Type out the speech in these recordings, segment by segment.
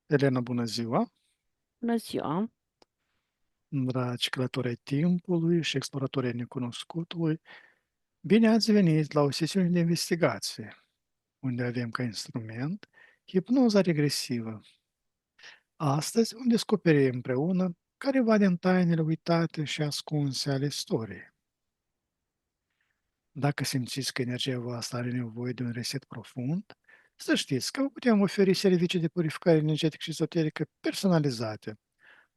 Elena, bună ziua! Bună ziua! Dragi călători ai timpului și exploratori ai necunoscutului, bine ați venit la o sesiune de investigație, unde avem ca instrument hipnoza regresivă. Astăzi vom descoperi împreună careva din tainele uitate și ascunse ale istoriei. Dacă simțiți că energia voastră are nevoie de un reset profund, să știți că vă putem oferi servicii de purificare energetică și ezoterică personalizate,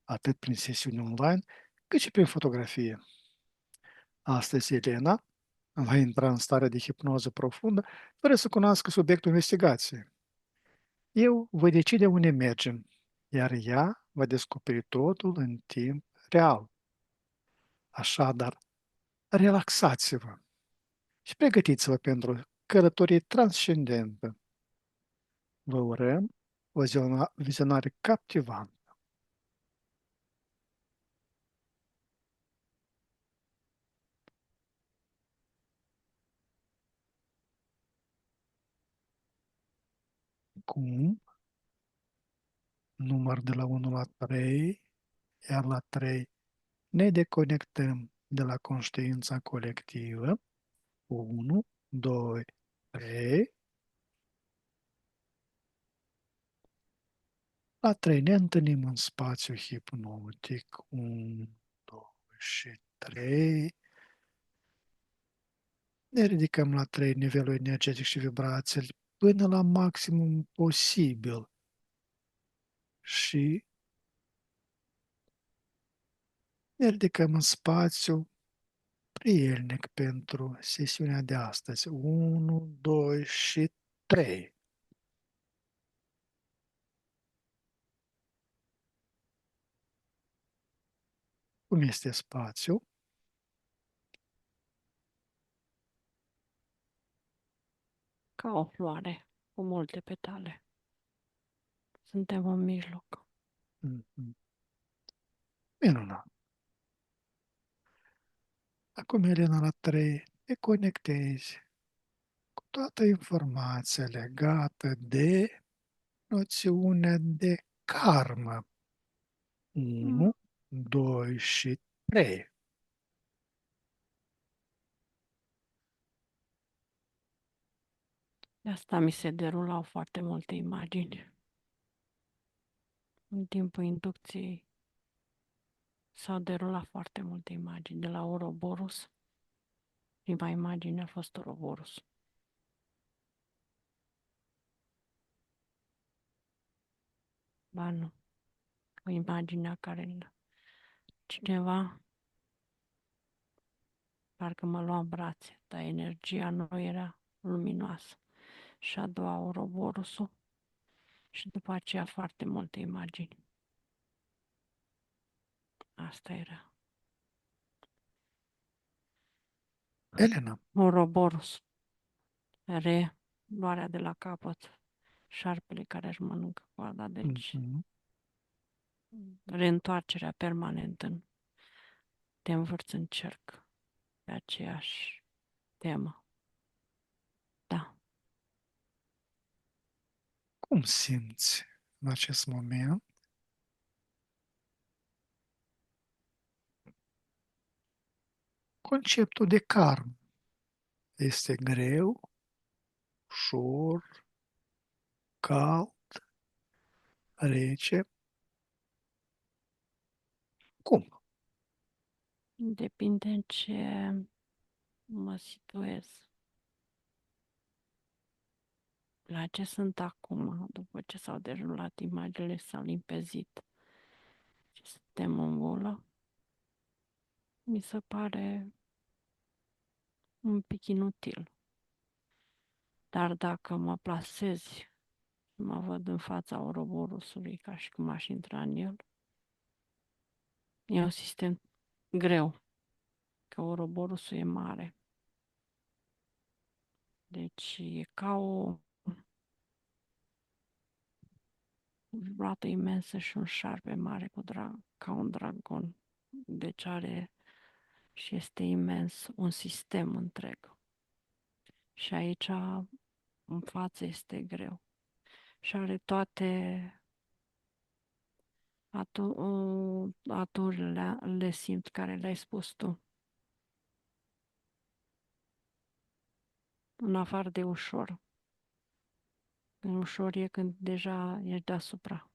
atât prin sesiuni online, cât și prin fotografie. Astăzi, Elena va intra în stare de hipnoză profundă fără să cunoască subiectul investigației. Eu voi decide unde mergem, iar ea va descoperi totul în timp real. Așadar, relaxați-vă și pregătiți-vă pentru o călătorie transcendentă. Vă urăm o vizionare captivantă. Cum? Număr de la 1 la 3, iar la 3 ne deconectăm de la conștiința colectivă. 1, 2, 3. La 3 ne întâlnim în spațiu hipnotic. 1, 2 și 3. Ne ridicăm la 3 nivelul energetic și vibrațiile până la maximum posibil și ne ridicăm în spațiu prielnic pentru sesiunea de astăzi. 1, 2 și 3. Cum este spațiu? Ca o floare cu multe petale. Suntem în mijloc. Mhm. Minunat. Acum, Elena, la 3, te conectezi cu toată informația legată de noțiunea de karmă. Mm. 1, 2 și 3. De asta mi se derulau foarte multe imagini. În timpul inducției s-au derulat foarte multe imagini. De la Ouroboros, prima imagine a fost Ouroboros. Ba nu, o imagine care cineva parcă mă lua în brațe, dar energia nu era luminoasă. Și a doua Ouroboros-ul și după aceea foarte multe imagini. Asta era. Elena, Ouroboros. Luarea de la capăt, șarpele care își mănâncă coada, deci mhm. reîntoarcerea permanentă, te învârți în cerc pe aceeași temă. Da, Cum simți în acest moment conceptul de karmă? Este greu, ușor, cald, rece? Cum? depinde în ce mă situez. La ce sunt acum, după ce s-au derulat imaginile, s-au limpezit și suntem în bulă, mi se pare un pic inutil. Dar dacă mă plasezi, mă văd în fața Ouroborosului ca și cum aș intra în el, e un sistem greu, că Ouroborusul e mare. Deci e ca o roată imensă și un șarpe mare ca un dragon. Deci are și este imens, un sistem întreg. Și aici, în față, este greu. Și are toate aturile le simt care le-ai spus tu. În afară de ușor. Când ușor e când deja ești deasupra.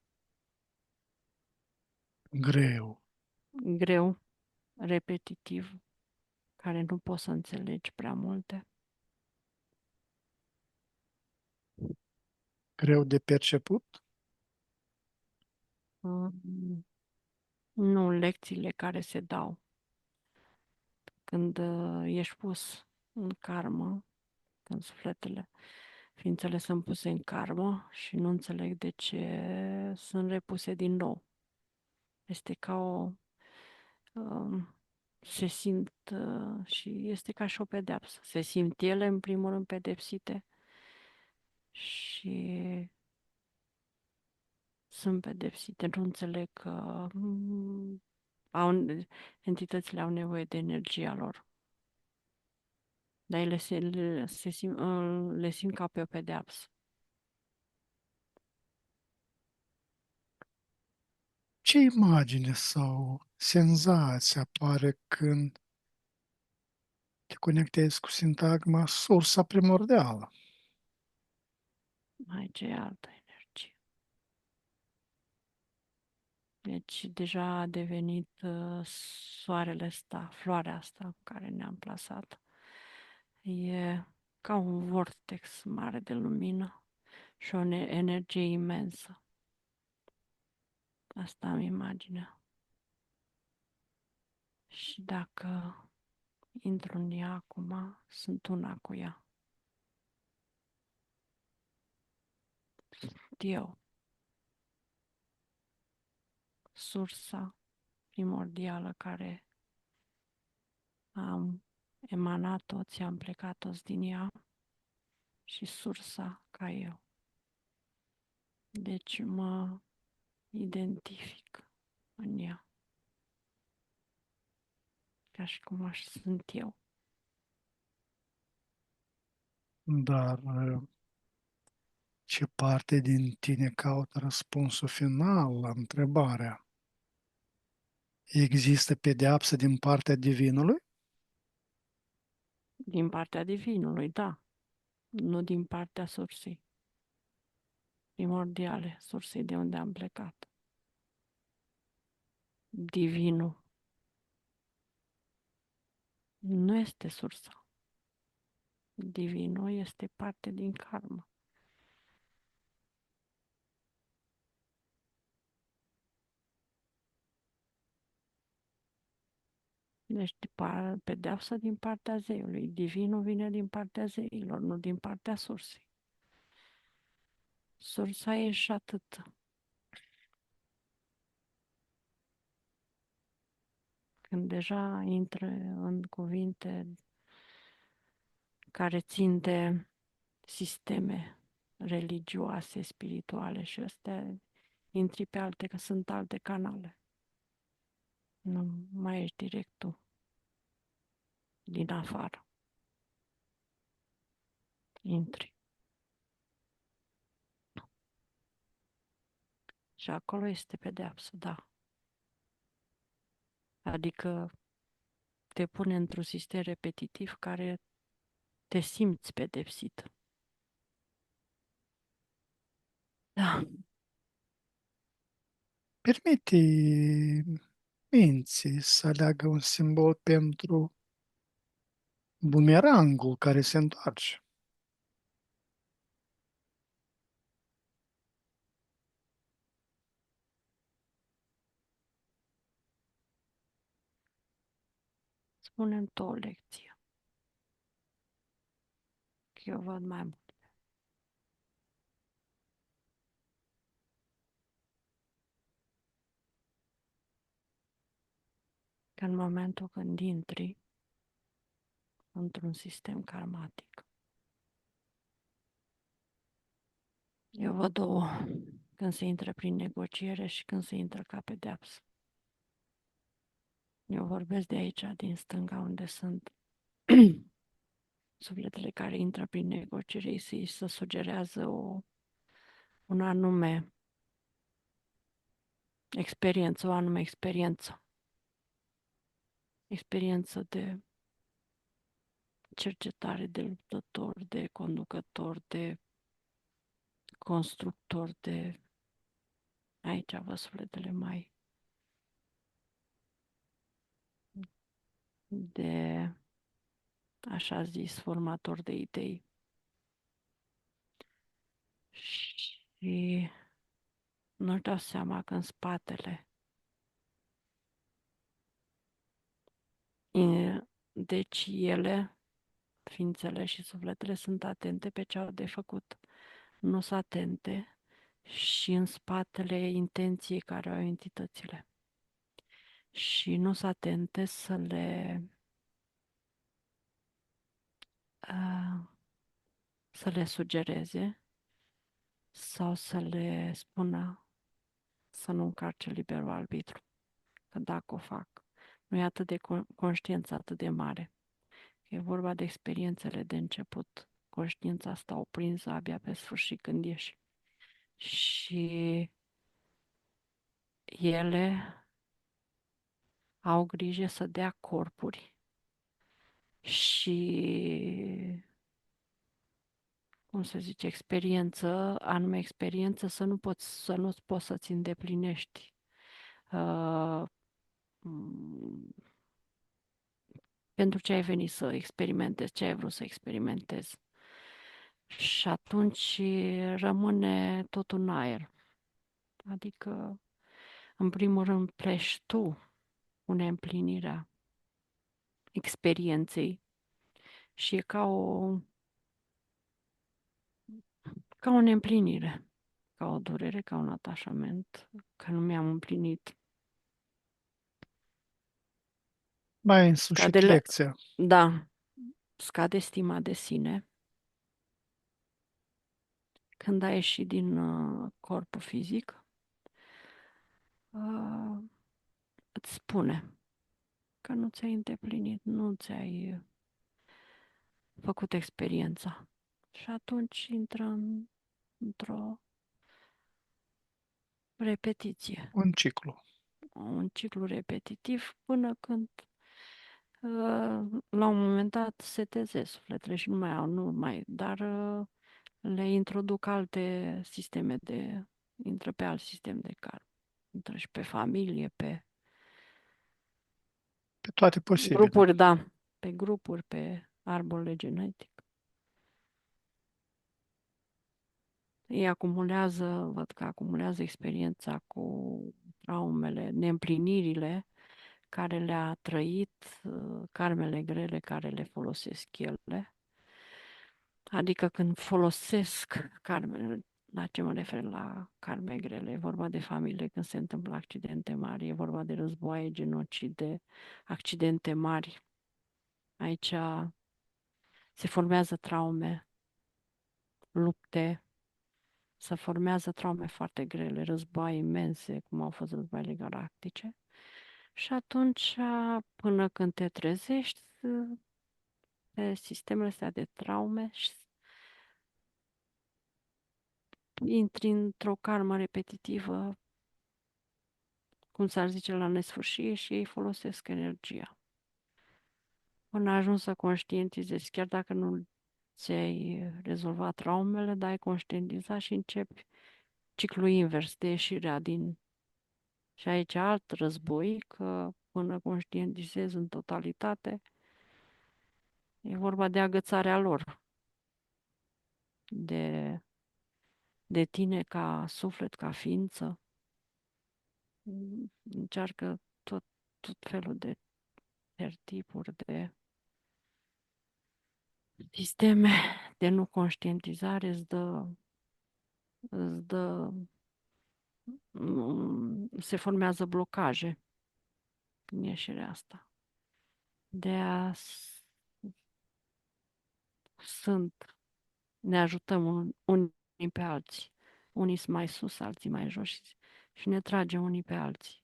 Greu. Greu, repetitiv, care nu poți să înțelegi prea multe. Greu de perceput. Mm, Nu lecțiile care se dau. Când ești pus în karmă, când sufletele, ființele sunt puse în karmă și nu înțeleg de ce sunt repuse din nou. Este ca o... se simt și este ca și o pedeapsă. Se simt ele, în primul rând, pedepsite și sunt pedepsite. Nu înțeleg că entitățile au nevoie de energia lor. Dar ele le simt ca pe o pedeapsă. Ce imagine sau senzație apare când te conectezi cu sintagma sursa primordială? Aici e altă energie. Deci deja a devenit soarele ăsta, floarea asta în care ne-am plasat. E ca un vortex mare de lumină și o energie imensă. Asta am imaginea. Și dacă intru în ea acum, sunt una cu ea. Eu, sursa primordială care am emanat toți, am plecat toți din ea și sursa ca eu. Deci mă identific în ea, ca și cum sunt eu. Dar ce parte din tine caută răspunsul final la întrebarea? Există pedeapsă din partea divinului? Din partea divinului, da, nu din partea sursei primordiale, sursei de unde am plecat. Divinul nu este sursa. Divinul este parte din karmă. Deci pedeapsa din partea zeiului. Divinul vine din partea zeilor, nu din partea sursei. Sursa e și atât. Când deja intră în cuvinte care țin de sisteme religioase, spirituale și astea, intri pe alte, că sunt alte canale. Nu mai ești direct tu, din afară. Intri. Și acolo este pedeapsă, da. Adică te pune într-un sistem repetitiv care te simți pedepsit. Da, Permite minții să aleagă un simbol pentru bumerangul care se întoarce. spune-mi tu o lecție, că eu văd mai mult. Că în momentul când intri într-un sistem karmatic, eu văd două, când se intră prin negociere și când se intră ca pedeapsă. Eu vorbesc de aici, din stânga, unde sunt sufletele care intră prin negociere, ei se sugerează un anume experiență, o anume experiență. Experiență de cercetare, de luptător, de conducător, de constructor, de... Aici văd sufletele mai... de, așa zis, formator de idei. Și nu-și dau seama că în spatele... Deci ele, ființele și sufletele, sunt atente pe ce au de făcut. Nu sunt atente și în spatele intenției care au entitățile. Și nu sunt atente uh, să le sugereze sau să le spună să nu încarce liberul arbitru. Că dacă o fac, nu e atât de conștiință atât de mare. E vorba de experiențele de început. Conștiința asta o prins abia pe sfârșit când ieși. Și ele au grijă să dea corpuri și, cum se zice, experiență, anume experiență să nu poți să-ți îndeplinești uh, pentru ce ai venit să experimentezi, ce ai vrut să experimentezi. Și atunci rămâne tot un aer. Adică, în primul rând, pleci tu cu neîmplinirea experienței și e ca o neîmplinire, ca o durere, ca un atașament, că nu mi-am împlinit. Mai ai însușit Scade, lecția. da, scade stima de sine când ai ieșit din corpul fizic, uh, îți spune că nu ți-ai îndeplinit, nu ți-ai făcut experiența. Și atunci intră într-o repetiție, Un ciclu. un ciclu repetitiv până când la un moment dat seteze sufletele și nu mai, dar le introduc alte sisteme intră pe alt sistem de cal. Intră și pe familie, pe Pe toate posibile. grupuri, da, pe grupuri, pe arborele genetic. Ei acumulează, văd că acumulează experiența cu traumele, neîmplinirile care le-a trăit, karmele grele care le folosesc ele. Adică când folosesc karmele, la ce mă refer la karme grele, e vorba de familie când se întâmplă accidente mari, e vorba de războaie, genocide, accidente mari. Aici se formează traume, lupte, se formează traume foarte grele, războaie imense, cum au fost războaiele galactice. Și atunci, până când te trezești, pe sistemele astea de traume și intri într-o karmă repetitivă, cum s-ar zice, la nesfârșit și ei folosesc energia. Până ajungi să conștientizezi, chiar dacă nu ți-ai rezolvat traumele, dar ai conștientizat și începi ciclul invers de ieșirea din... Și aici alt război, că până conștientizezi în totalitate, e vorba de agățarea lor, de tine ca suflet, ca ființă. Încearcă tot felul de tipuri de sisteme de nu conștientizare, îți dă se formează blocaje în ieșirea asta. De a sunt, ne ajutăm unii pe alții. Unii sunt mai sus, alții mai jos și ne tragem unii pe alții.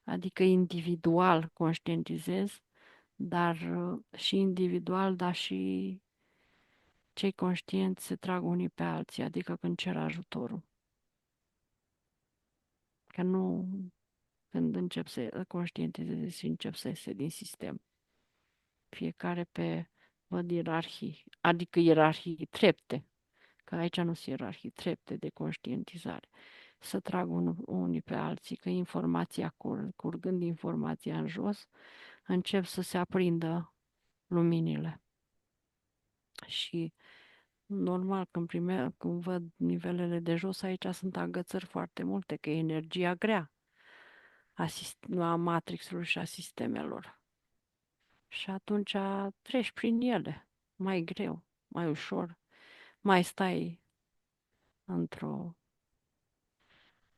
Adică individual conștientizez, dar și individual, dar și cei conștienți se trag unii pe alții, adică când cer ajutorul. Că nu când încep să conștientizeze și încep să iese din sistem. Fiecare văd ierarhii, adică ierarhii, trepte, că aici nu sunt ierarhii, trepte de conștientizare. Să trag unii pe alții, că informația curgând informația în jos, încep să se aprindă luminile. Și normal, când văd nivelele de jos, aici sunt agățări foarte multe, că e energia grea a matrixului și a sistemelor. Și atunci treci prin ele, mai greu, mai ușor, mai stai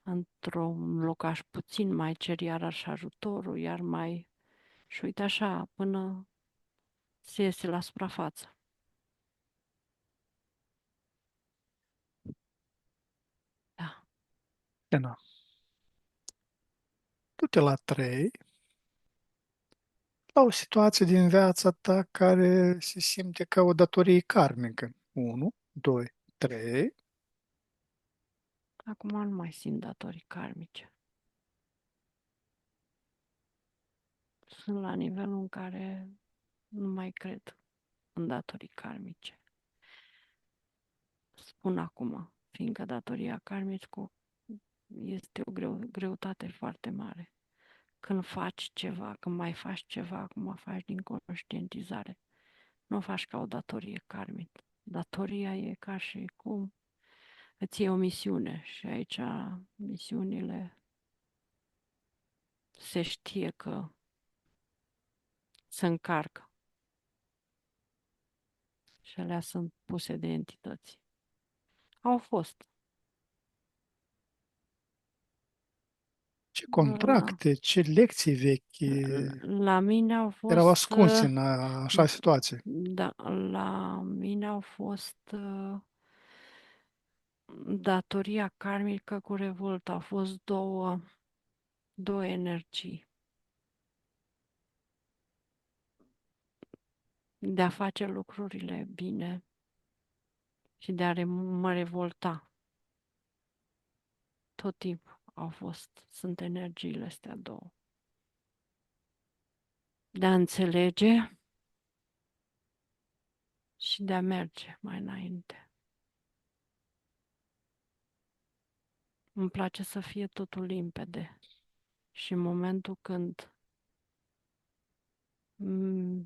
într-un locaș puțin, mai ceri iarăși ajutorul, iar mai... Și uite așa, până se iese la suprafață. Da. Bine. Du-te la 3, la o situație din viața ta care se simte ca o datorie karmică. 1, 2, 3. Acum nu mai simt datorii karmice. Sunt la nivelul în care nu mai cred în datorii karmice. Spun acum, fiindcă datoria karmică este o greutate foarte mare. Când faci ceva, când mai faci ceva, acum faci din conștientizare. Nu o faci ca o datorie karmică. Datoria e ca și cum îți iei o misiune și aici misiunile se știe că se încarcă și alea sunt puse de entități. Au fost. Ce La, contracte, ce lecții vechi la mine au erau fost, ascunse în așa situație. da, la mine au fost datoria karmică cu revoltă. Au fost două energii. De a face lucrurile bine și de a mă revolta. Tot timpul sunt energiile astea două. De a înțelege și de a merge mai înainte. Îmi place să fie totul limpede. Și în momentul când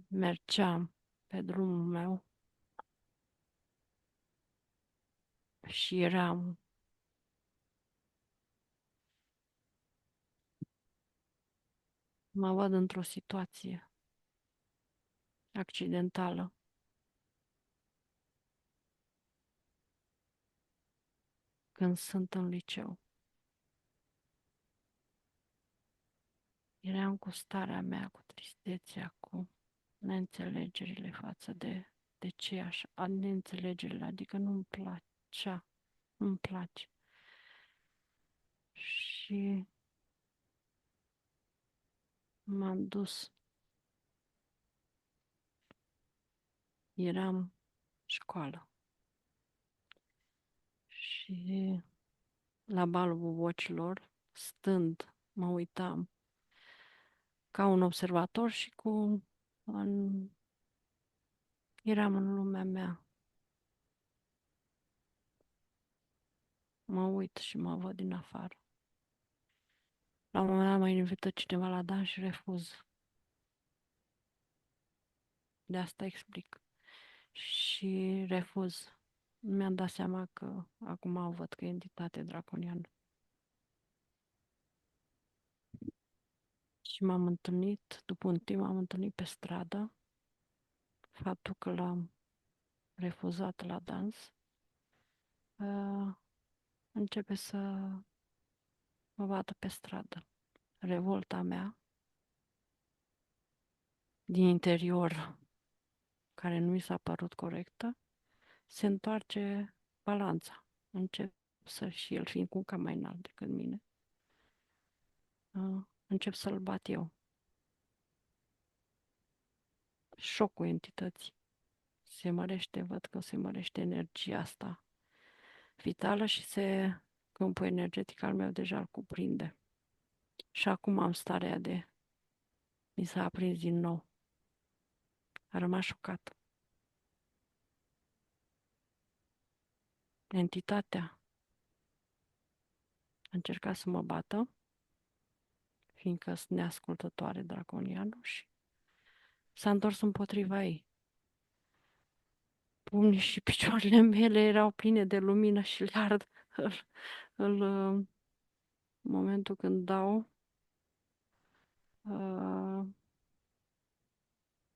mergeam pe drumul meu și mă văd într-o situație accidentală, când sunt în liceu. Eram cu starea mea, cu tristețea, cu neînțelegerile față de ce așa, neînțelegerile, adică nu-mi plăcea, nu-mi place. Și m-am dus, eram școală și la balul vocilor, stând, mă uitam ca un observator și în, eram în lumea mea. Mă uit și mă văd din afară. La un moment dat mă invită cineva la dans și refuz. De asta explic. Și refuz. Mi-am dat seama că acum văd că e entitate draconiană. Și m-am întâlnit, după un timp m-am întâlnit pe stradă. Faptul că l-am refuzat la dans începe să mă vadă pe stradă. Revolta mea din interior, care nu mi s-a părut corectă, se întoarce balanța. Încep și el fiind cu cam mai înalt decât mine, încep să-l bat eu. Șocul entității. Se mărește, văd că se mărește energia asta vitală și câmpul energetic al meu deja îl cuprinde. Și acum am starea de... Mi s-a aprins din nou. A rămas șocat. Entitatea a încercat să mă bată, fiindcă sunt neascultătoare draconianul și s-a întors împotriva ei. Pumnii și picioarele mele erau pline de lumină și le ard. În momentul când dau,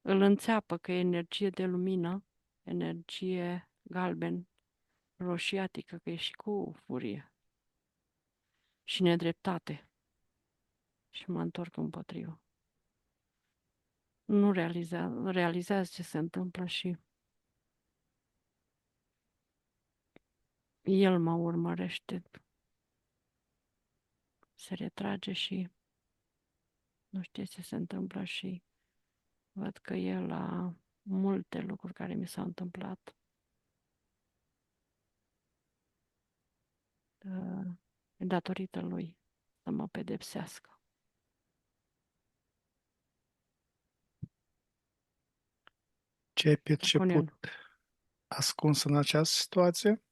îl înțeapă că e energie de lumină, energie galben, roșiatică, că e și cu furie și nedreptate. Și mă întorc împotrivă. Nu realizează ce se întâmplă și el mă urmărește. Se retrage și nu știe ce se întâmplă și văd că el a multe lucruri care mi s-au întâmplat. Datorită lui să mă pedepsească. Ce ai perceput Draconian, ascuns în această situație?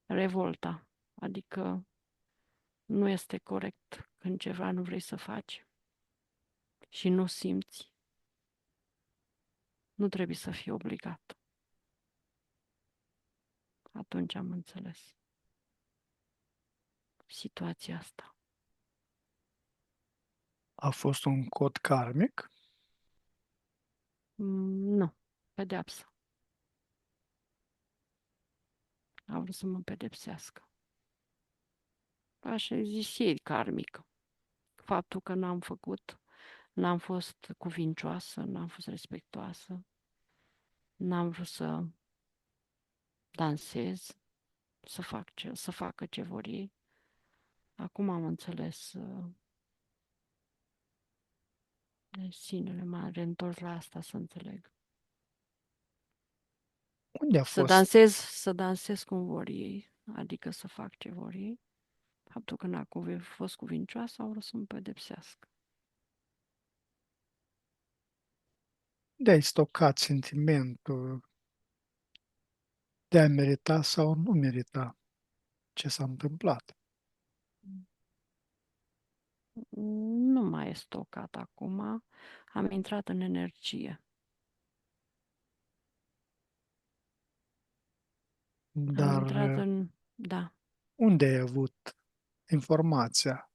revolta, adică nu este corect când ceva nu vrei să faci și nu simți. Nu trebuie să fii obligat. Atunci am înțeles situația asta. A fost un cod karmic? Nu, pedeapsă. A vrut să mă pedepsească. Așa zis ei, karmic. Faptul că n-am fost cuvincioasă, n-am fost respectoasă, n-am vrut să dansez, să facă ce vor ei. Acum am înțeles sinele, m-a reîntors la asta să înțeleg. Unde a Să fost? dansez cum vor ei, adică să fac ce vor ei. Faptul că n-a fost cuvincioasă, au vrut să mă pedepsească. De ai stocat sentimentul de a merita sau nu merita ce s-a întâmplat? Nu mai e stocat acum, am intrat în energie. Am Dar intrat în... Da, unde ai avut informația,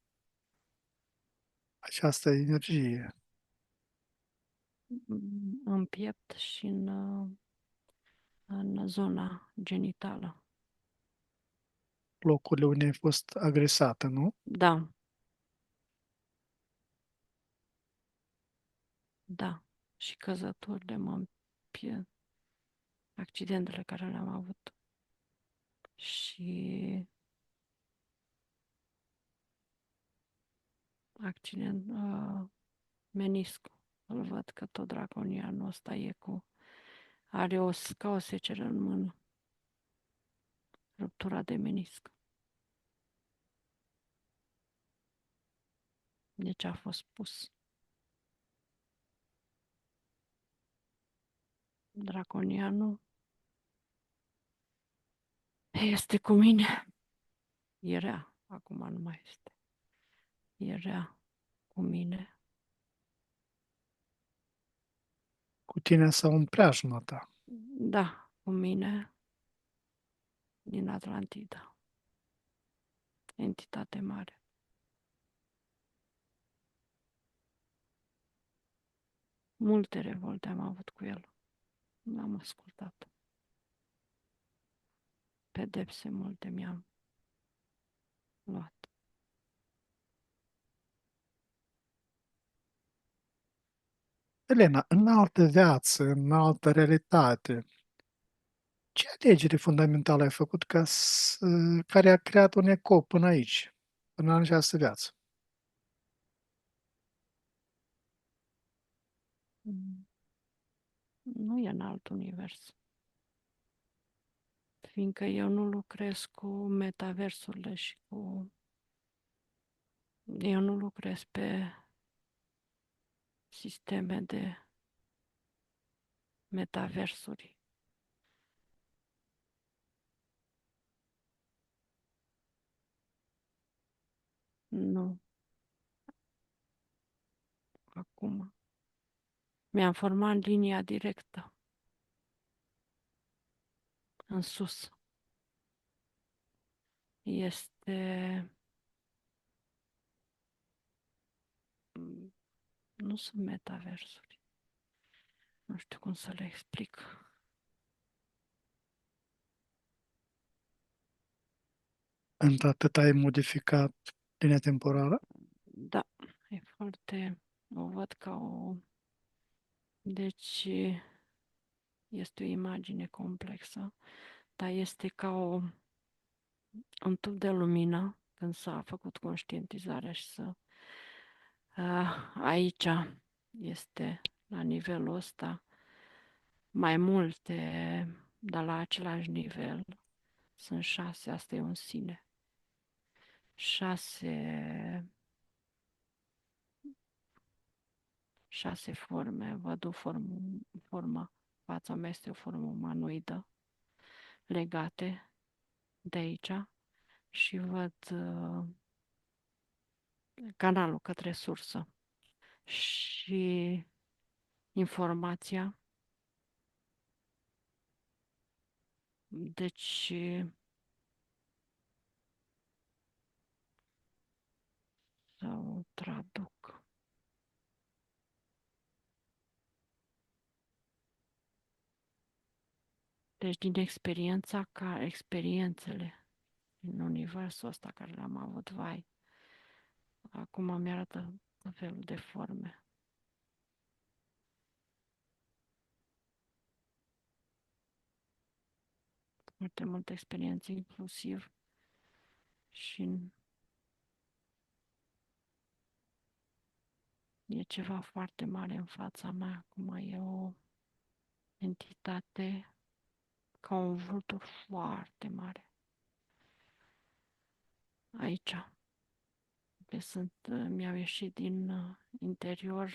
această energie? în piept și în zona genitală. Locurile unde ai fost agresată, nu? Da, da. Și căzăturile accidentele care le-am avut. Și accident, meniscul. Îl văd că tot draconianul ăsta e are ca o seceră în mână. Ruptura de menisc. Deci a fost pus. Draconianul este cu mine. Era, acum nu mai este. Era cu mine. Cu tine sau în preajma ta? Da, cu mine din Atlantida. Entitate mare. Multe revolte am avut cu el. N-am ascultat. Pedepse multe mi-am luat. Elena, în altă viață, în altă realitate, ce alegere fundamentală ai făcut care a creat un ecou până aici, până în această viață? Mm. Nu e în alt univers. Fiindcă eu nu lucrez cu metaversurile și cu Eu nu lucrez pe sisteme de metaversuri. Nu, acum. Mi-am format linia directă, în sus. Este... Nu sunt metaversuri. Nu știu cum să le explic. Într-atât ai modificat linia temporală? Da, e foarte... O văd ca o... Deci este o imagine complexă, dar este ca un tub de lumină când s-a făcut conștientizarea și să... Aici este, la nivelul ăsta, mai multe, dar la același nivel. Sunt 6, asta e un sine. 6 forme, văd o formă, fața mea este o formă umanoidă, legate de aici și văd canalul către sursă și informația. Deci, să o traduc. Deci, din experiența ca experiențele în universul ăsta care l-am avut, vai, acum mi-arată tot felul de forme. Multe, multe experiențe, inclusiv și e ceva foarte mare în fața mea. Acum e o entitate ca un vultur foarte mare. Aici. Mi-au ieșit din interior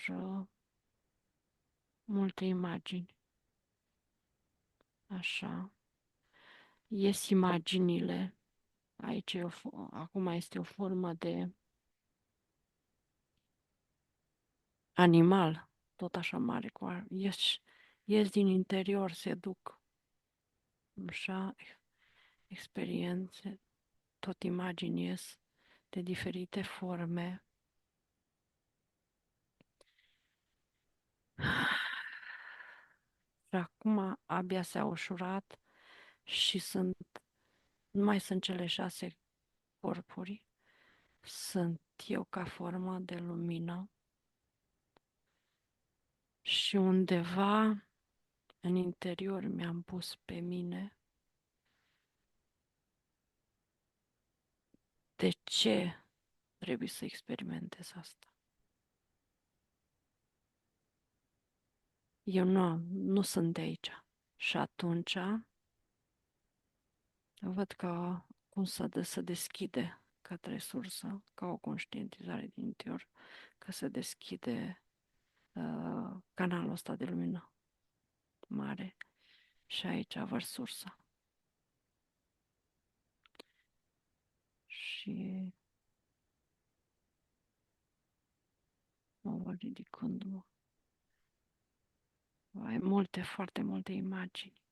multe imagini. Așa. Ies imaginile. Aici acum este o formă de animal, tot așa mare. Ies din interior, se duc. Așa, experiențe, tot imagini ies de diferite forme. Și acum abia s-a ușurat și nu mai sunt cele 6 corpuri, sunt eu ca formă de lumină și undeva în interior mi-am pus pe mine de ce trebuie să experimentez asta. Eu nu sunt de aici. Și atunci văd că cum să deschide către sursă, ca o conștientizare din interior, că se deschide canalul ăsta de lumină mare și aici văd sursa. Și mă văd ridicându-mă. Ai multe, foarte multe imagini.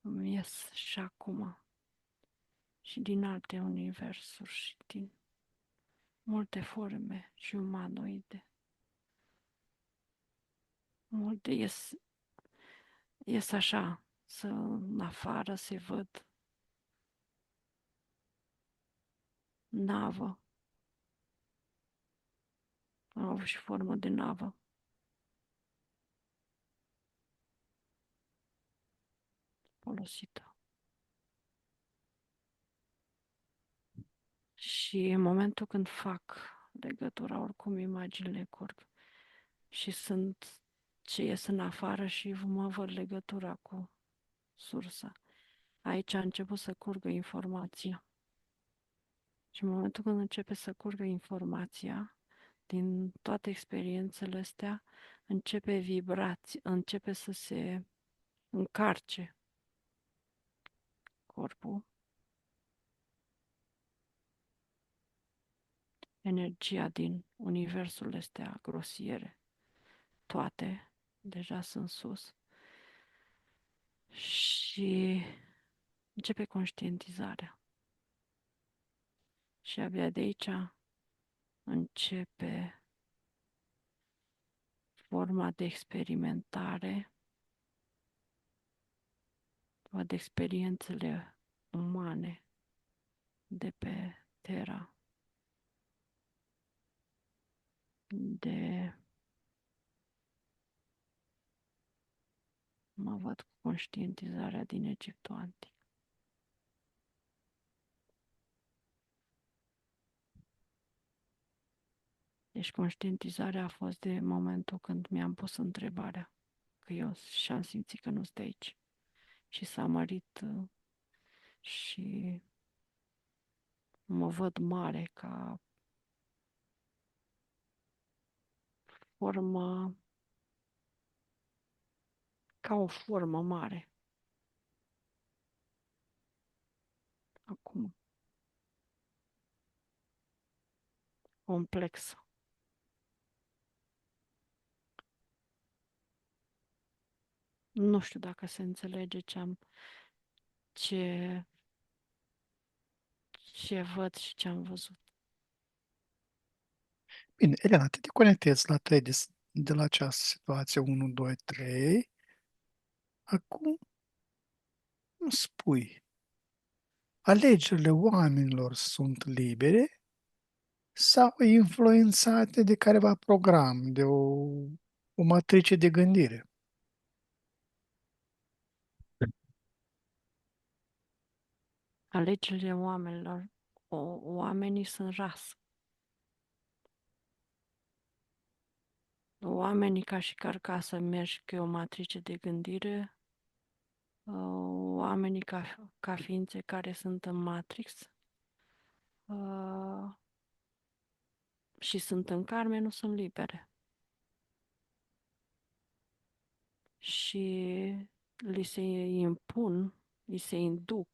Îmi ies și acum și din alte universuri și din multe forme și umanoide. Multe ies așa, în afară se văd navă. Au și formă de navă folosită. Și în momentul când fac legătura, oricum imaginile curg și sunt ce ies în afară și mă văd legătura cu sursa. Aici a început să curgă informația. Și în momentul când începe să curgă informația, din toate experiențele astea, începe vibrație, începe să se încarce corpul, energia din universul astea grosiere, toate deja sunt sus și începe conștientizarea. Și abia de aici începe forma de experimentare, văd experiențele umane de pe Terra, de mă văd cu conștientizarea din Egiptul antic. Deci conștientizarea a fost de momentul când mi-am pus întrebarea, că eu și-am simțit că nu sunt aici. Și s-a mărit și mă văd mare formă, ca o formă mare. Acum, complexă. Nu știu dacă se înțelege ce, ce văd și ce am văzut. Bine, Elena, te conectezi la 3 de la această situație 1, 2, 3. Acum îmi spui, alegerile oamenilor sunt libere sau influențate de careva program, de o matrice de gândire? Alegerile oamenilor. Oamenii sunt rasă. Oamenii ca și carcasă merg pe o matrice de gândire. Oamenii ca ființe care sunt în Matrix uh, și sunt în karme, nu sunt libere. Și li se impun, li se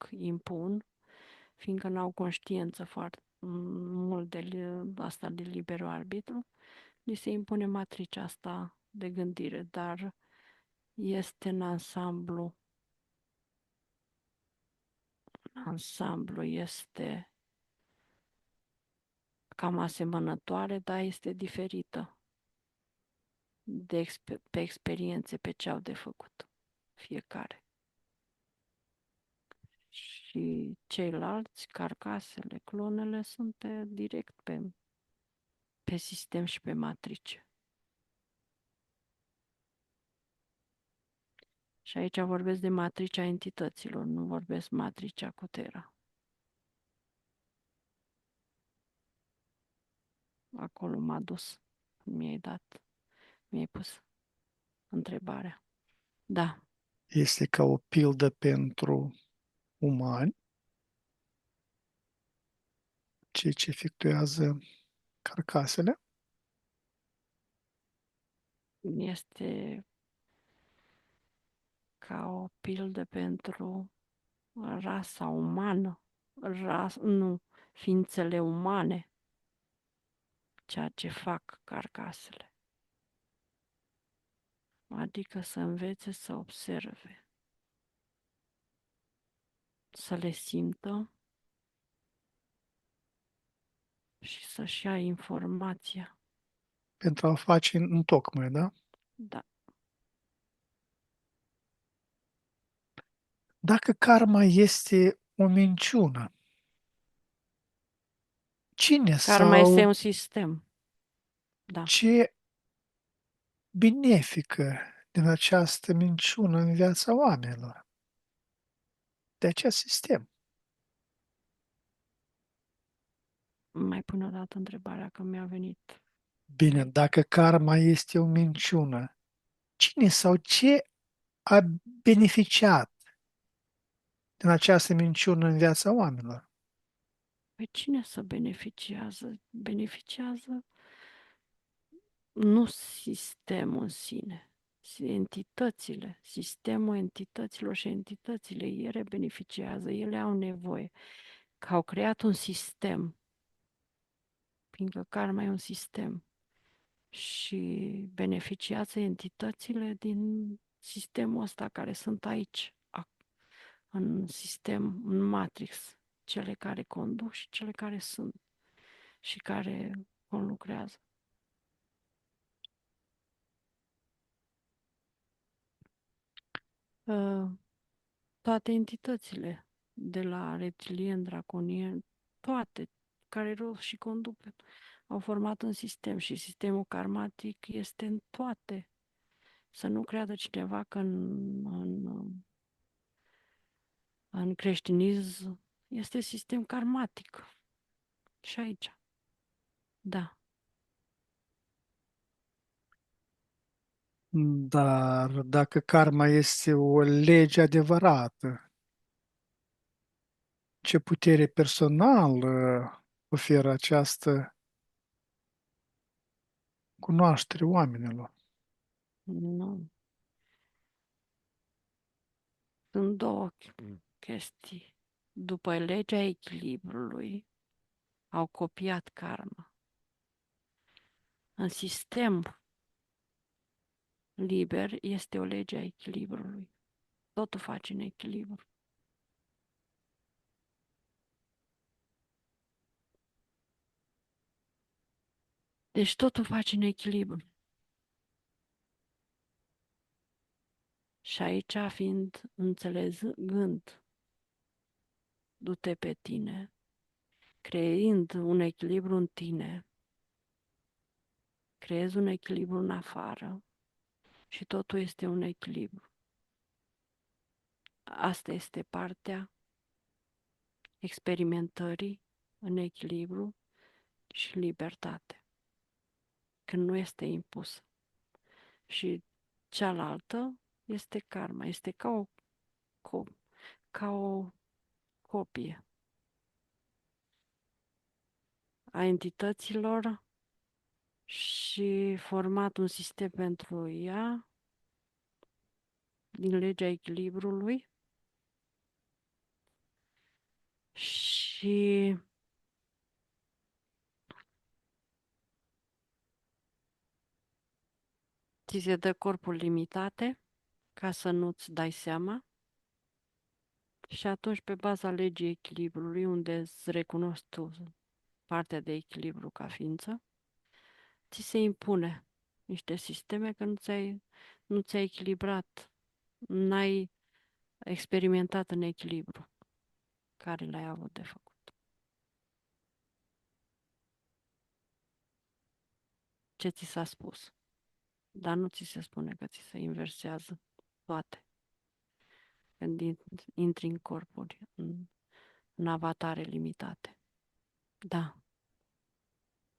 impun, fiindcă n-au conștiință foarte mult asta de liberul arbitru, li se impune matricea asta de gândire, dar este în ansamblu este cam asemănătoare, dar este diferită pe experiențe, pe ce au de făcut fiecare. Și ceilalți, carcasele, clonele, sunt direct pe sistem și pe matrice. Și aici vorbesc de matricea entităților, nu vorbesc matricea cu Terra. Acolo m-a dus, mi-ai pus întrebarea. Da, Este ca o pildă pentru umani, cei ce efectuează carcasele, este ca o pildă pentru rasa umană, nu, ființele umane, ceea ce fac carcasele. Adică să învețe să observe, să le simtă și să-și ia informația. pentru a face întocmai, da? Da, Dacă karma este o minciună, cine karma este sau un sistem. Da, ce benefică din această minciună în viața oamenilor, de acest sistem? mai pun o dată întrebarea că mi-a venit. Bine, dacă karma este o minciună, cine sau ce a beneficiat din această minciună în viața oamenilor? Păi cine să beneficiază? Beneficiază nu sistemul în sine, entitățile, sistemul entităților și entitățile, ele beneficiază, ele au nevoie, că au creat un sistem, fiindcă karma e un sistem și beneficiază entitățile din sistemul ăsta care sunt aici, în sistem, în matrix, cele care conduc și cele care sunt și care conlucrează. Toate entitățile, de la reptilien, draconien, toate care rău și conduc, au format un sistem și sistemul karmatic este în toate. Să nu creadă cineva că în creștinism este sistem karmatic. Și aici. Da. Dar dacă karma este o lege adevărată, ce putere personală oferă această cunoaștere oamenilor? Nu. Sunt două chestii. După legea echilibrului, au copiat karma. În sistem liber este o lege a echilibrului. Totul face în echilibru. Deci totul face în echilibru. Și aici, fiind înțelegând, du-te pe tine, creând un echilibru în tine, creezi un echilibru în afară și totul este un echilibru. Asta este partea experimentării în echilibru și libertate, când nu este impus. Și cealaltă este karma, este ca o copie a entităților și format un sistem pentru ea din legea echilibrului și ți se dă corpul limitate ca să nu-ți dai seama și atunci pe baza legii echilibrului, unde îți recunoști tu partea de echilibru ca ființă, ți se impune niște sisteme că nu ți-ai echilibrat, n-ai experimentat în echilibru care l-ai avut de făcut. Ce ți s-a spus? Dar nu ți se spune că ți se inversează toate când intri în corpuri, în avatare limitate. Da.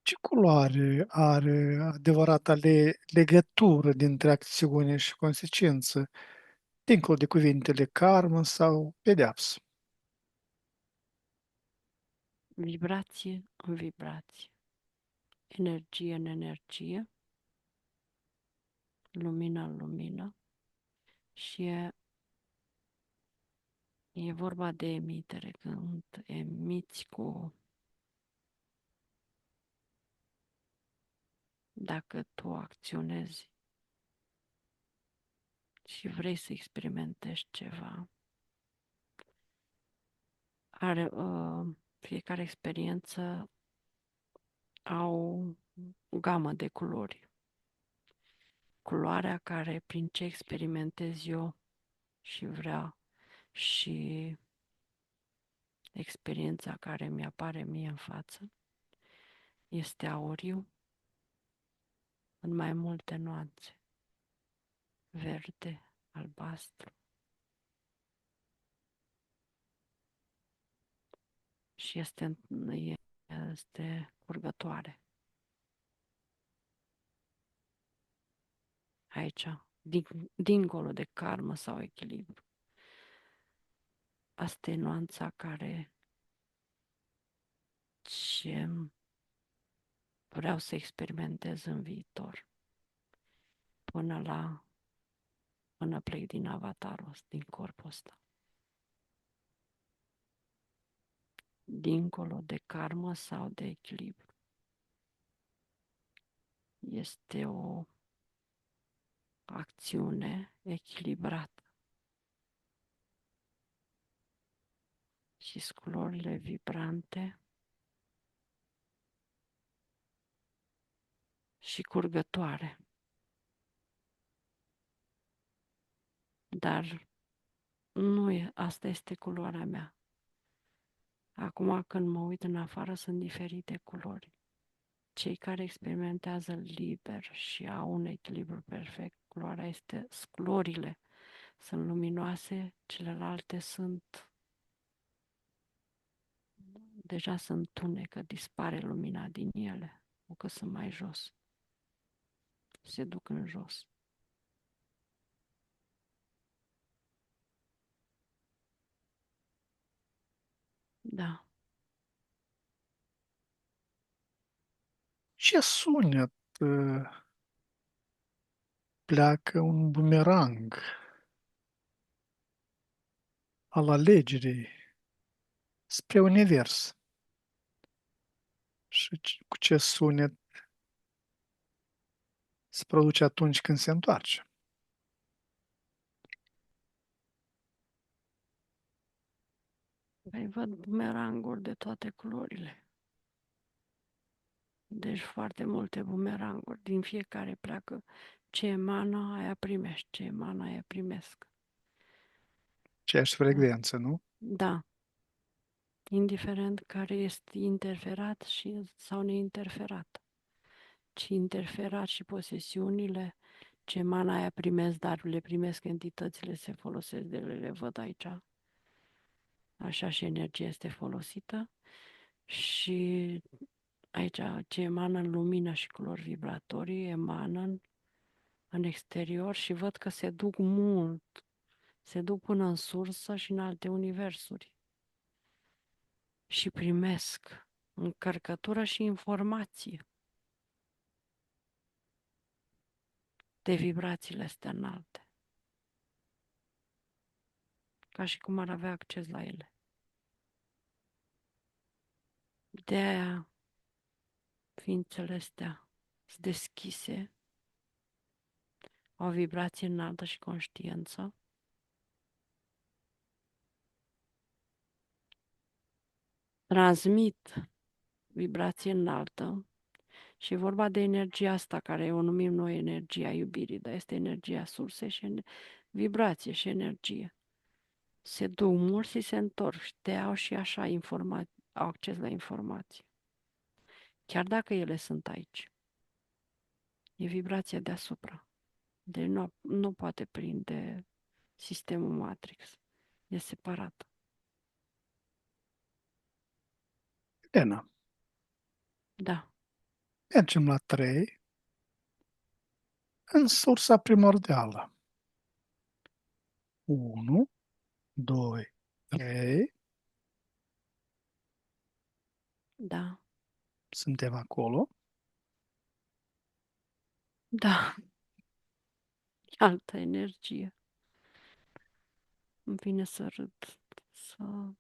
Ce culoare are adevărata legătură dintre acțiune și consecință, dincolo de cuvintele karmă sau pedeapsă? Vibrație în vibrație, energie în energie, lumină în lumină și e vorba de emitere, când emiți dacă tu acționezi și vrei să experimentezi ceva, fiecare experiență au o gamă de culori. Culoarea care, prin ce experimentez eu și vreau, și experiența care mi-apare mie în față, este auriu în mai multe nuanțe. Verde, albastru și este curgătoare. Aici, dincolo de karmă sau echilibru. Asta e nuanța care ce vreau să experimentez în viitor, până plec din avatarul ăsta, din corpul ăsta. Dincolo de karmă sau de echilibru. Este o acțiune echilibrată. Și culorile vibrante și curgătoare. Dar nu e, asta este culoarea mea. Acum când mă uit în afară sunt diferite culori. Cei care experimentează liber și au un echilibru perfect, culorile sunt luminoase, celelalte deja sunt tunecă, dispare lumina din ele, o că sunt mai jos. Se duc în jos. Da. Ce sunet pleacă un bumerang al alegerii spre univers? Și cu ce sunet se produce atunci când se întoarce? Păi văd bumeranguri de toate culorile. Deci foarte multe bumeranguri. Din fiecare pleacă ce emană, aia primești, ce emană, aia primesc. Aceeași Da. frecvență, nu? Da. Indiferent care este interferat sau neinterferat. ci interferat și posesiunile, ce mana aia primesc, dar le primesc entitățile, se folosesc de ele, le văd aici. Așa și energia este folosită și aici ce emană în lumină și culori vibratorii emană în exterior și văd că se duc mult, se duc până în sursă și în alte universuri și primesc încărcătură și informație de vibrațiile astea înalte, ca și cum ar avea acces la ele. De aia ființele astea sunt deschise, au o vibrație înaltă și conștiință, transmit vibrație înaltă și e vorba de energia asta care o numim noi energia iubirii, dar este energia sursei și vibrație și energie. Se duc mult și se întorc și te au și așa au acces la informații. Chiar dacă ele sunt aici. E vibrația deasupra. Deci nu poate prinde sistemul Matrix. E separat. Elena, Da, mergem la 3 în sursa primordială. 1, 2, 3, da, suntem acolo. da. E altă energie. Îmi vine să râd. Să...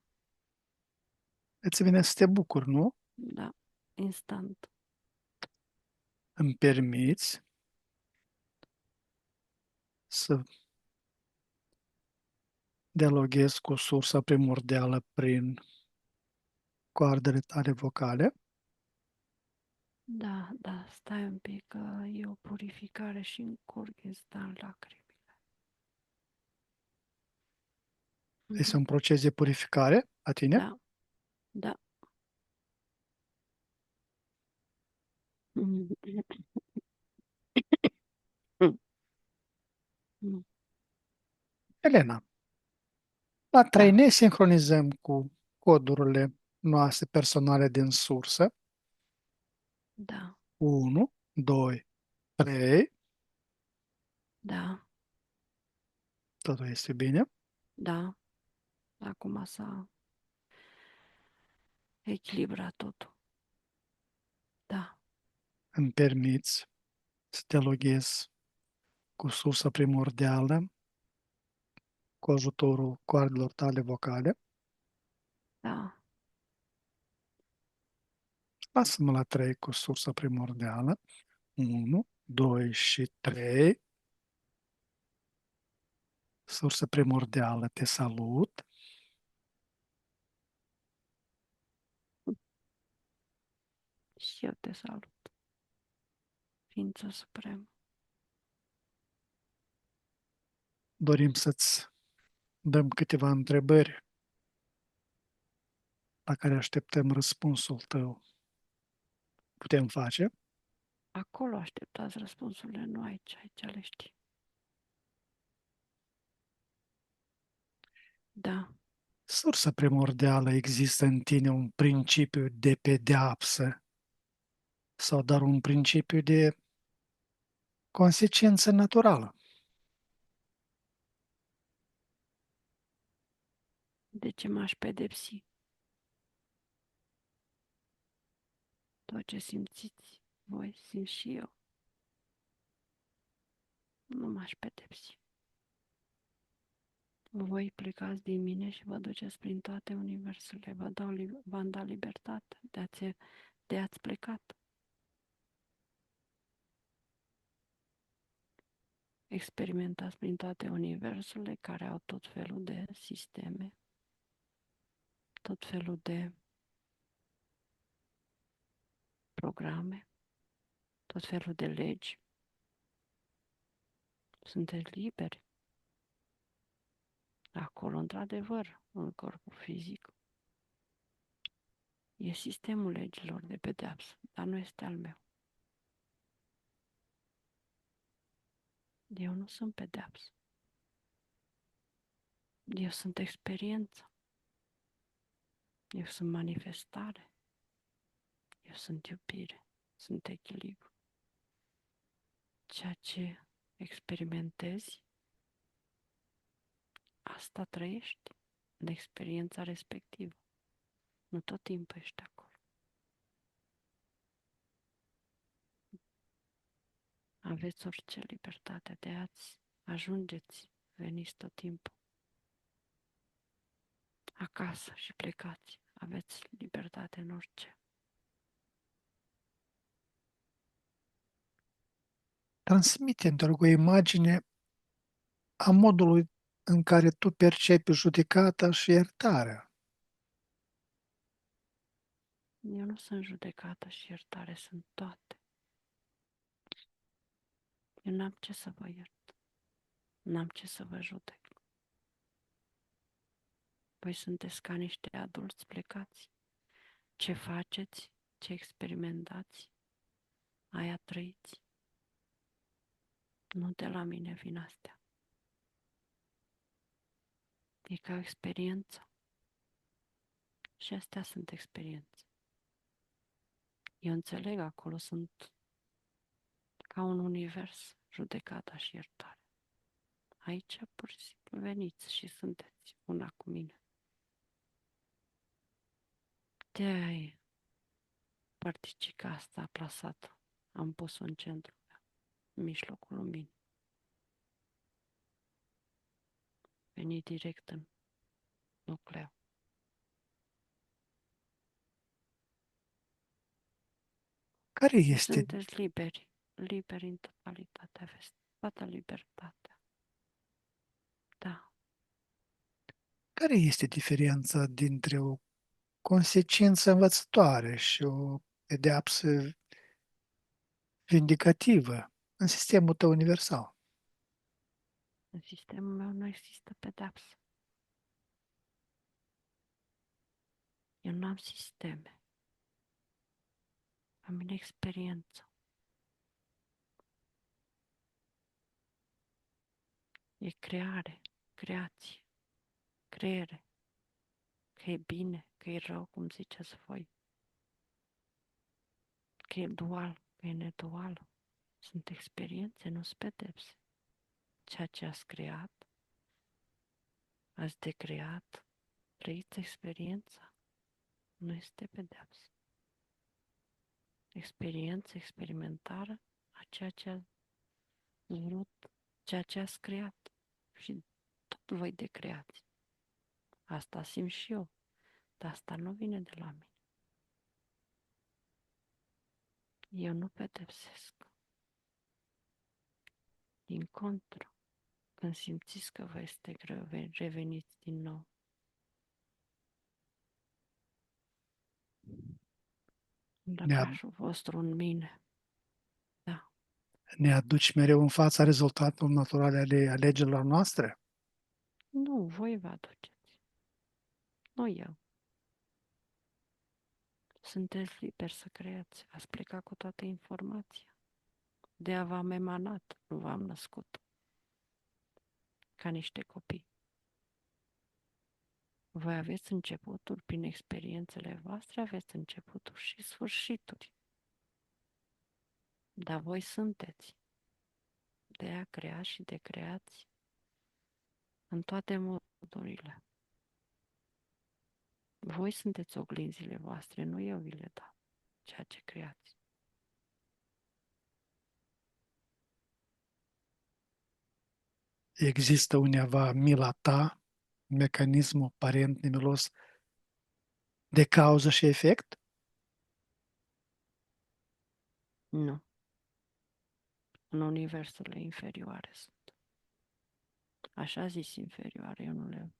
Îți vine să te bucuri, nu? Da, instant. Îmi permiți să dialoghez cu sursa primordială prin coardele tale vocale. Da, da, stai un pic că e o purificare și încurg instant lacrimile. Este Mhm. un proces de purificare a tine. Da, da. Mhm. Mhm. Elena, la 3 Da, ne sincronizăm cu codurile noastre personale din sursă. da, 1, 2, 3, da, totul este bine. da. Acum s-a echilibrat totul. îmi permiți să te loghez cu sursa primordială, cu ajutorul coardelor tale vocale. Da. Lasă-mă la 3 cu sursa primordială. 1, 2 și 3. Sursă primordială, te salut. Și eu te salut, Ființă Supremă. Dorim să-ți dăm câteva întrebări la care așteptăm răspunsul tău. Putem face? Acolo așteptați răspunsurile, nu aici, aici le știi. Da, Sursa primordială, există în tine un principiu de pedeapsă sau doar un principiu de consecință naturală? de ce m-aș pedepsi? Tot ce simțiți voi, simt și eu. Nu m-aș pedepsi. Voi plecați din mine și vă duceți prin toate universele. V-am dat libertate de a-ți plecat. Experimentați prin toate universurile care au tot felul de sisteme, tot felul de programe, tot felul de legi. Sunteți liberi. Acolo, într-adevăr, în corpul fizic, e sistemul legilor de pedeapsă, dar nu este al meu. Eu nu sunt pedeapsă. Eu sunt experiență. Eu sunt manifestare. Eu sunt iubire. Sunt echilibru. Ceea ce experimentezi, asta trăiești în experiența respectivă. Nu tot timpul ești acolo. Aveți orice libertate de a-ți ajungeți, veniți tot timpul acasă și plecați. Aveți libertate în orice. Transmite-mi doar o imagine a modului în care tu percepi judecata și iertarea. Eu nu sunt judecată și iertare, sunt toate. Eu n-am ce să vă iert. N-am ce să vă judec. Voi sunteți ca niște adulți plecați. Ce faceți, ce experimentați, aia trăiți. Nu de la mine vin astea. E ca o experiență. Și astea sunt experiențe. Eu înțeleg, acolo sunt ca un univers, judecata și iertare. Aici pur și simplu veniți și sunteți una cu mine. De-aia părticica asta plasată. Am pus-o în centru, în mijlocul luminii. Veni direct în nucleu. Care Și este, sunteți liberi, liberi în totalitate, aveți toată libertatea. Da, care este diferența dintre o consecință învățătoare și o pedeapsă vindicativă în sistemul tău universal? în sistemul meu nu există pedapsă. Eu nu am sisteme. Am experiență. E creare, creație, creere. Că e bine, că e rău, cum ziceți voi. Că e dual, că e nedual. Sunt experiențe, nu sunt pedepse. Ceea ce ați creat, ați decreat, trăiți experiența, nu este pedeapsă. experiență experimentară a ceea ce ați vrut, ceea ce ați creat. Și tot voi de creați. Asta simt și eu, dar asta nu vine de la mine. Eu nu pedepsesc. Din contră, când simțiți că vă este greu, reveniți din nou. Ne, ad- Lăcașul vostru în mine. Da, ne aduci mereu în fața rezultatelor naturale ale alegerilor noastre? nu, voi vă aduceți. Nu eu. Sunteți liberi să creați. Ați plecat cu toată informația. De-aia v-am emanat, nu v-am născut. Ca niște copii. Voi aveți începuturi prin experiențele voastre, aveți începuturi și sfârșituri. Dar voi sunteți. De-aia creați și de creați în toate modurile. Voi sunteți oglinzile voastre, nu eu vi le dau, ceea ce creați. Există undeva mila ta, mecanismul parent nemilos de cauză și efect? Nu. În universurile inferioare sunt. Așa zis inferioare, eu nu le...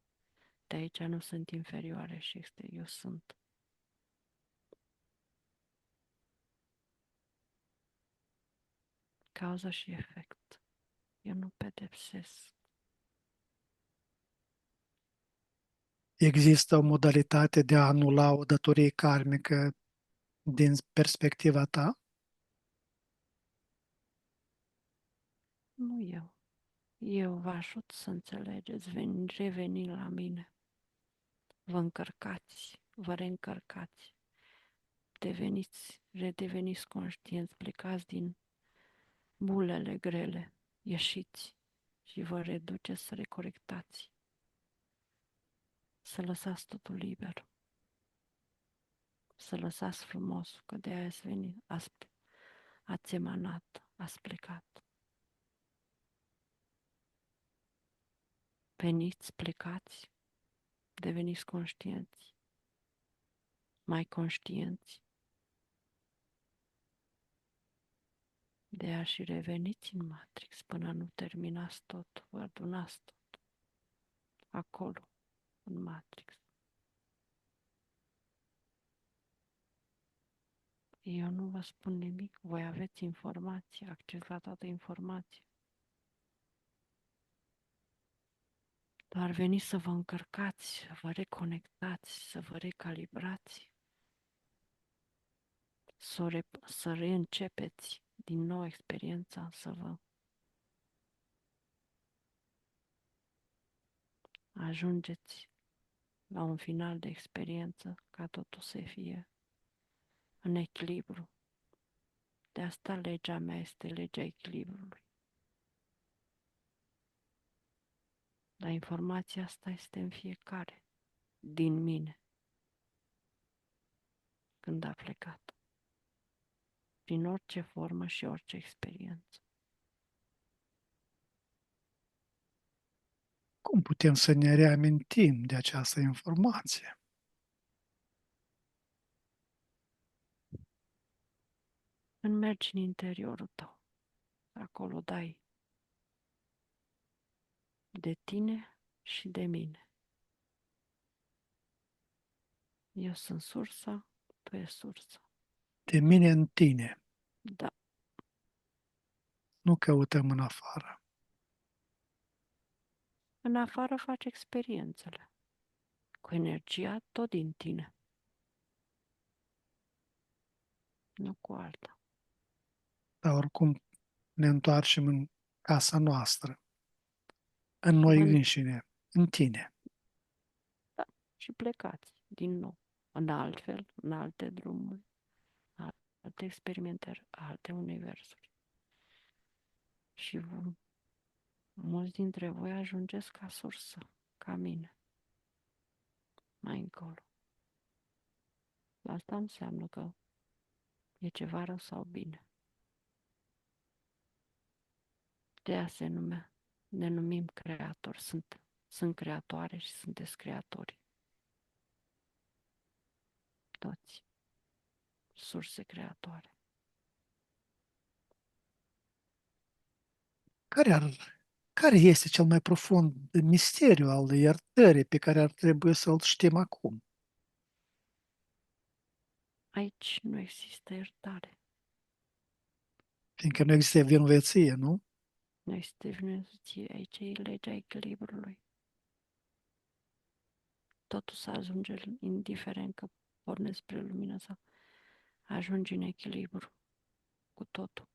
De aici nu sunt inferioare și eu sunt. Cauză și efect. Eu nu pedepsesc. Există o modalitate de a anula o datorie karmică din perspectiva ta? Nu eu. Eu vă ajut să înțelegeți, reveni la mine. Vă încărcați, vă reîncărcați. Redeveniți conștienți, plecați din bulele grele, ieșiți și vă reduceți să recorectați. Să lăsați totul liber. Să lăsați frumos, că de aia ați venit, ați emanat, ați plecat. Veniți, plecați, deveniți conștienți, mai conștienți. De aia și reveniți în Matrix până nu terminați tot, vă adunați tot acolo, în Matrix. Eu nu vă spun nimic, voi aveți informație, acces la toată informația. Dar veniți să vă încărcați, să vă reconectați, să vă recalibrați, să reîncepeți din nou experiența, să vă ajungeți la un final de experiență, ca totul să fie în echilibru. De asta legea mea este legea echilibrului. Dar informația asta este în fiecare, din mine, când a plecat, prin orice formă și orice experiență. Cum putem să ne reamintim de această informație? Când mergi în interiorul tău, acolo dai de tine și de mine. Eu sunt sursa, tu ești sursa. De mine în tine, Da, nu căutăm în afară. în afară faci experiențele, cu energia tot din tine, nu cu alta. Dar oricum ne întoarcem în casa noastră, în noi Vă, înșine, în tine. da, și plecați din nou, în altfel, în alte drumuri, alte experimentări, alte universuri. Și mulți dintre voi ajungeți ca sursă, ca mine, mai încolo. Asta înseamnă că E ceva rău sau bine? De aia ne numim creatori. Sunt creatoare și sunteți creatori. Toți. Surse creatoare. Care este cel mai profund misteriu al iertării pe care ar trebui să-l știm acum? Aici nu există iertare. Fiindcă nu există vinovăție, nu? Nu există vinovăție. Aici e legea echilibrului. Totul să ajunge, indiferent că pornesc spre lumină sau ajungi în echilibru cu totul.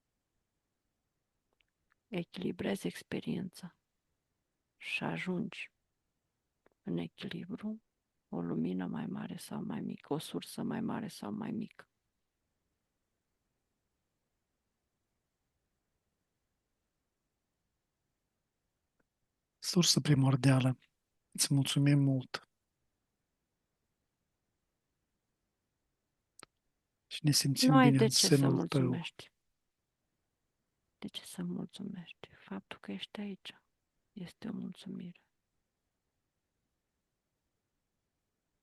Echilibrezi experiența și ajungi în echilibru, o lumină mai mare sau mai mică, o sursă mai mare sau mai mică. Sursă primordială. Îți mulțumim mult. Și ne Nu simțim ai bine de în ce să sânul tău. mulțumești. De ce să mulțumești? Faptul că ești aici este o mulțumire.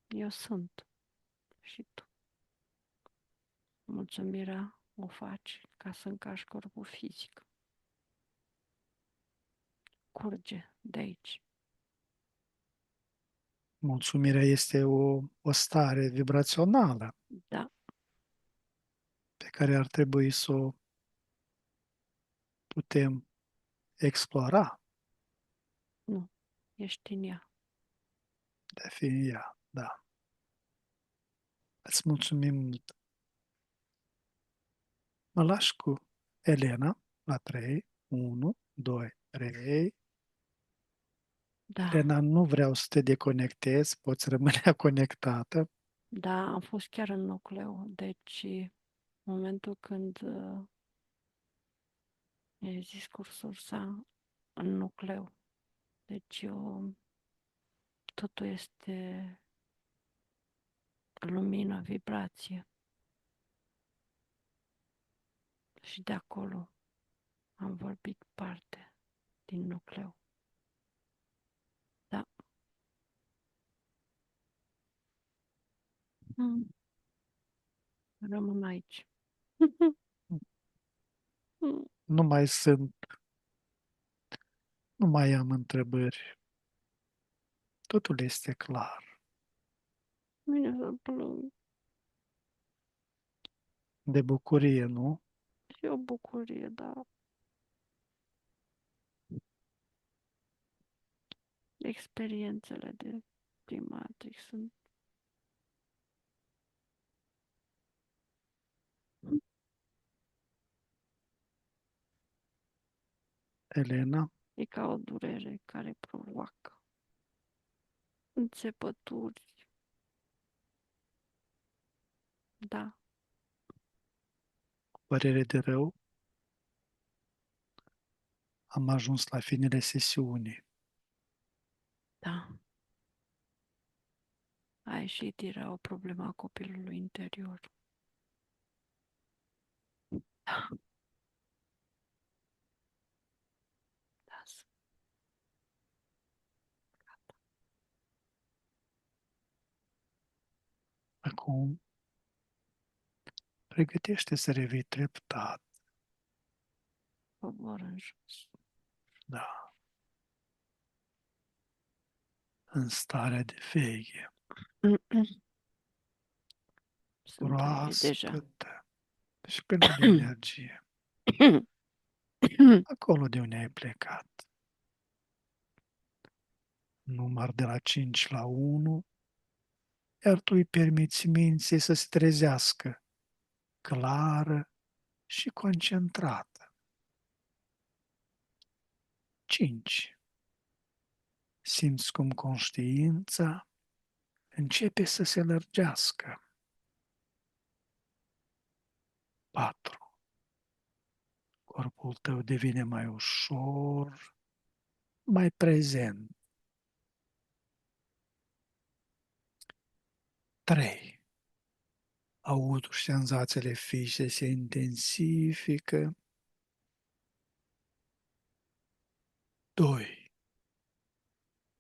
Eu sunt și tu. Mulțumirea o faci ca să încași corpul fizic. Curge de aici. Mulțumirea este o stare vibrațională Da, pe care ar trebui să o putem explora, nu, ești în ea. defini ea. Da. Îți mulțumim mult. Mă lași cu Elena la 3. 1, 2, 3. Da, Elena, nu vreau să te deconectezi, poți rămâne conectată. da, am fost chiar în nucleu. Deci, în momentul când e zis cursul sa, în nucleu. Deci, totul este lumină, vibrație. Și de acolo am vorbit parte din nucleu. Da. Mm. Rămân aici. Nu mai sunt, nu mai am întrebări. Totul este clar. Bine să plâng. De bucurie, nu? E o bucurie, dar experiențele de climatic sunt... Elena, E ca o durere care provoacă înțepături. Da, părere de rău, am ajuns la finele sesiunii. da. A ieșit, era o problemă a copilului interior. Da, da. Acum, pregătește să revii treptat. Cobor în jos. Da, în starea de veche, Sunt veche deja. proaspătă și plină de energie. Acolo de unde ai plecat. Număr de la 5 la 1, iar tu îi permiți minții să se trezească, clară și concentrată. 5. Simți cum conștiința începe să se lărgească. 4. Corpul tău devine mai ușor, mai prezent. 3. Auzul și senzațiile fizice se intensifică. 2.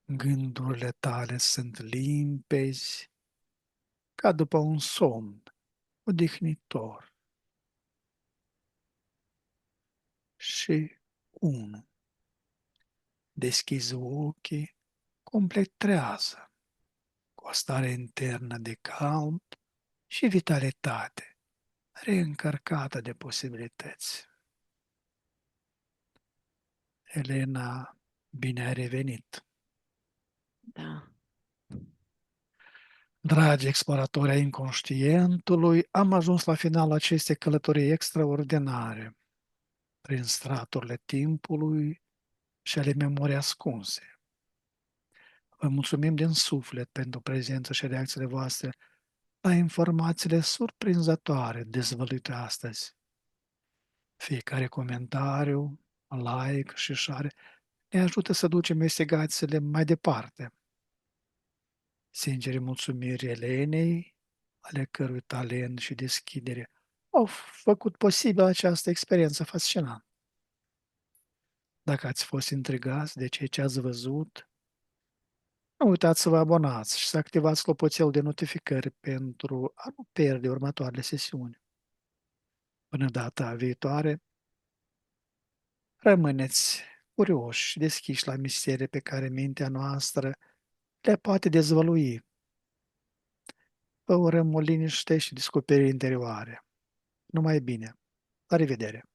Gândurile tale sunt limpezi, ca după un somn odihnitor. Și 1. Deschizi ochii complet trează, cu o stare internă de calm și vitalitate, reîncărcată de posibilități. Elena, bine ai revenit! Da. Dragi exploratori ai inconștientului, am ajuns la finalul acestei călătorii extraordinare, prin straturile timpului și ale memoriei ascunse. Vă mulțumim din suflet pentru prezența și reacțiile voastre la informațiile surprinzătoare dezvăluite astăzi. Fiecare comentariu, like și share ne ajută să ducem investigațiile mai departe. Sincere mulțumiri Elenei, ale cărui talent și deschidere au făcut posibil această experiență fascinantă. Dacă ați fost intrigați de ceea ce ați văzut, nu uitați să vă abonați și să activați clopoțelul de notificări pentru a nu pierde următoarele sesiuni. Până data viitoare, rămâneți curioși și deschiși la misterii pe care mintea noastră le poate dezvălui. Vă urăm o liniște și descoperiri interioare. Numai bine! La revedere!